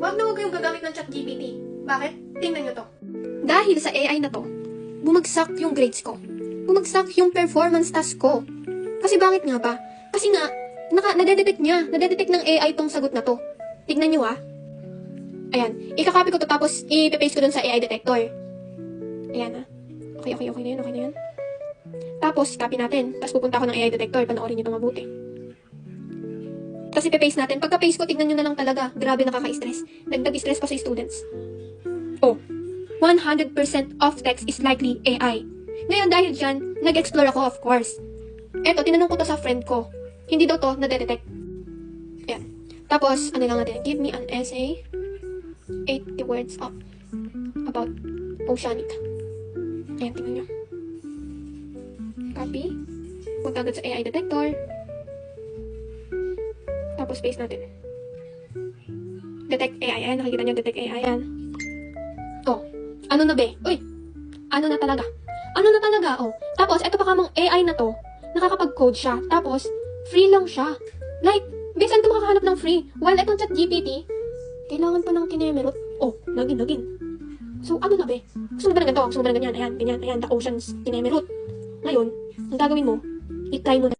Huwag na huwag kayong gagamit ng ChatGPT. Bakit? Tingnan nyo to. Dahil sa AI na to, bumagsak yung grades ko. Bumagsak yung performance task ko. Kasi bakit nga ba? Kasi nga, nadedetect niya. Nadedetect ng AI tong sagot na to. Tignan nyo Ayan. Ika-copy ko to tapos i-paste ko dun sa AI detector. Ayan Okay na yan. Tapos, copy natin. Tapos pupunta ako ng AI detector. Panoorin nyo ito mabuti. Tapos ipe-paste natin. Pagka-paste ko, tignan nyo na lang talaga. Grabe nakaka-stress. Nagdag-stress pa sa students. 100% of text is likely AI. Ngayon dahil dyan, nag-explore ako of course. Eto, tinanong ko to sa friend ko. Hindi daw to na-detect. Ayan. Tapos, ano lang natin, give me an essay, 80 words up about oceanic. Ayan, tingnan nyo. Copy. Punta agad sa AI detector. Tapos paste natin. Detect AI. Ayan, nakikita nyo, detect AI. Ayan. Ano na be? Uy! Ano na talaga? Tapos, eto pa kamang AI na to, nakakapag-code siya. Tapos, free lang siya. Like, saan ka makakahanap ng free? While etong ChatGPT, kailangan pa ng kinemerot. Login. So, ano na be? Gusto mo ba ng ganito? Gusto mo ba ng ganyan? Ayan, the oceans kinemerot. Ngayon, ang gagawin mo, i-try mo na